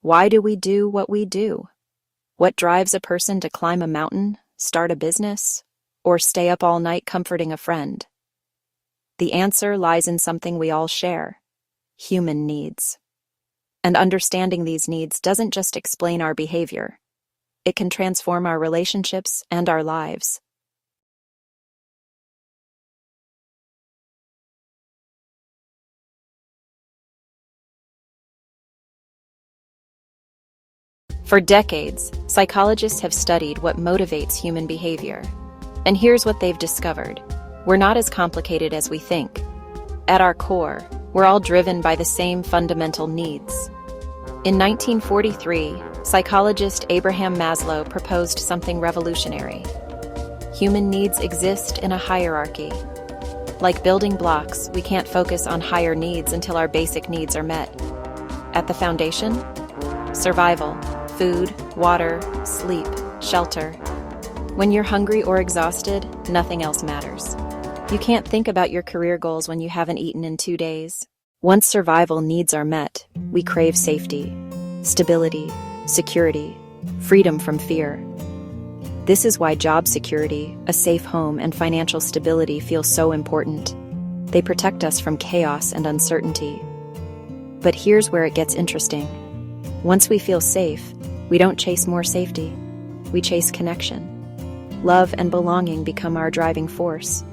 Why do we do what we do? What drives a person to climb a mountain, start a business, or stay up all night comforting a friend? The answer lies in something we all share: human needs. And understanding these needs doesn't just explain our behavior. It can transform our relationships and our lives. For decades, psychologists have studied what motivates human behavior. And here's what they've discovered: we're not as complicated as we think. At our core, we're all driven by the same fundamental needs. In 1943, psychologist Abraham Maslow proposed something revolutionary. Human needs exist in a hierarchy. Like building blocks, we can't focus on higher needs until our basic needs are met. At the foundation, survival: food, water, sleep, shelter. When you're hungry or exhausted, nothing else matters. You can't think about your career goals when you haven't eaten in 2 days. Once survival needs are met, we crave safety, stability, security, freedom from fear. This is why job security, a safe home, and financial stability feel so important. They protect us from chaos and uncertainty. But here's where it gets interesting. Once we feel safe, we don't chase more safety. We chase connection. Love and belonging become our driving force.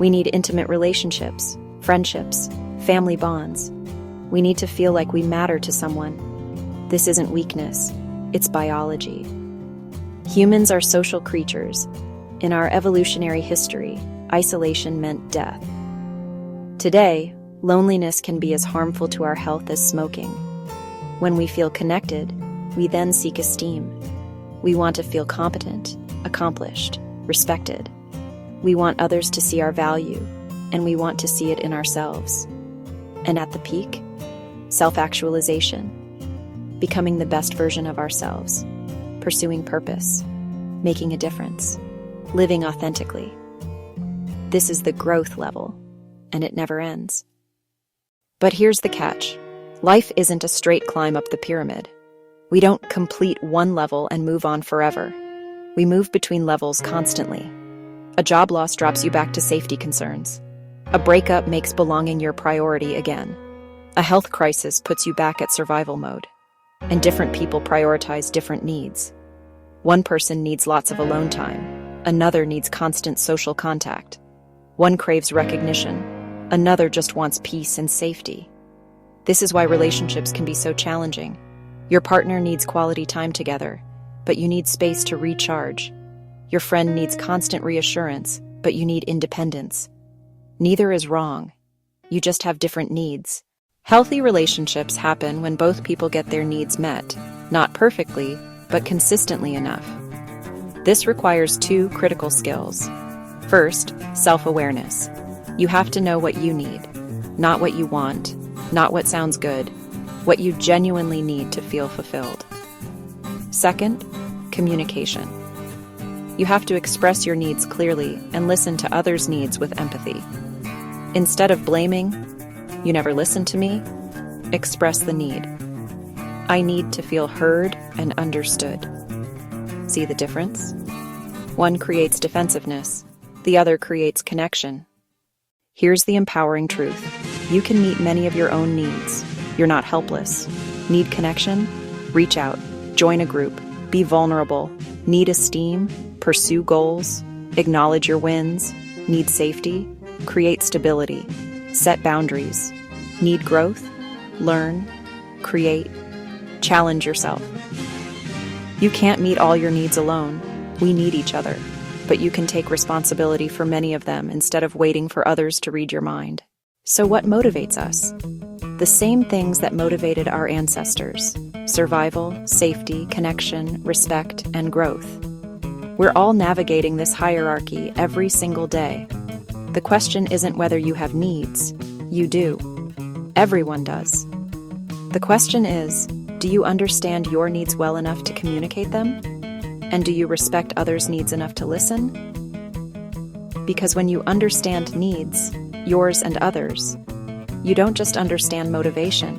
We need intimate relationships, friendships, family bonds. We need to feel like we matter to someone. This isn't weakness, it's biology. Humans are social creatures. In our evolutionary history, isolation meant death. Today, loneliness can be as harmful to our health as smoking. When we feel connected, we then seek esteem. We want to feel competent, accomplished, respected. We want others to see our value, and we want to see it in ourselves. And at the peak, self-actualization, becoming the best version of ourselves, pursuing purpose, making a difference, living authentically. This is the growth level, and it never ends. But here's the catch. Life isn't a straight climb up the pyramid. We don't complete one level and move on forever. We move between levels constantly. A job loss drops you back to safety concerns. A breakup makes belonging your priority again. A health crisis puts you back at survival mode. And different people prioritize different needs. One person needs lots of alone time. Another needs constant social contact. One craves recognition. Another just wants peace and safety. This is why relationships can be so challenging. Your partner needs quality time together, but you need space to recharge. Your friend needs constant reassurance, but you need independence. Neither is wrong. You just have different needs. Healthy relationships happen when both people get their needs met, not perfectly, but consistently enough. This requires 2 critical skills. First, self-awareness. You have to know what you need, not what you want, not what sounds good, what you genuinely need to feel fulfilled. Second, communication. You have to express your needs clearly and listen to others' needs with empathy. Instead of blaming, "You never listen to me," express the need. "I need to feel heard and understood." See the difference? One creates defensiveness, the other creates connection. Here's the empowering truth. You can meet many of your own needs. You're not helpless. Need connection? Reach out. Join a group. Be vulnerable. Need esteem? Pursue goals. Acknowledge your wins. Need safety? Create stability. Set boundaries. Need growth? Learn. Create. Challenge yourself. You can't meet all your needs alone. We need each other. But you can take responsibility for many of them instead of waiting for others to read your mind. So what motivates us? The same things that motivated our ancestors: survival, safety, connection, respect, and growth. We're all navigating this hierarchy every single day. The question isn't whether you have needs. You do. Everyone does. The question is, do you understand your needs well enough to communicate them? And do you respect others' needs enough to listen? Because when you understand needs, yours and others, you don't just understand motivation.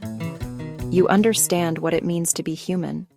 You understand what it means to be human,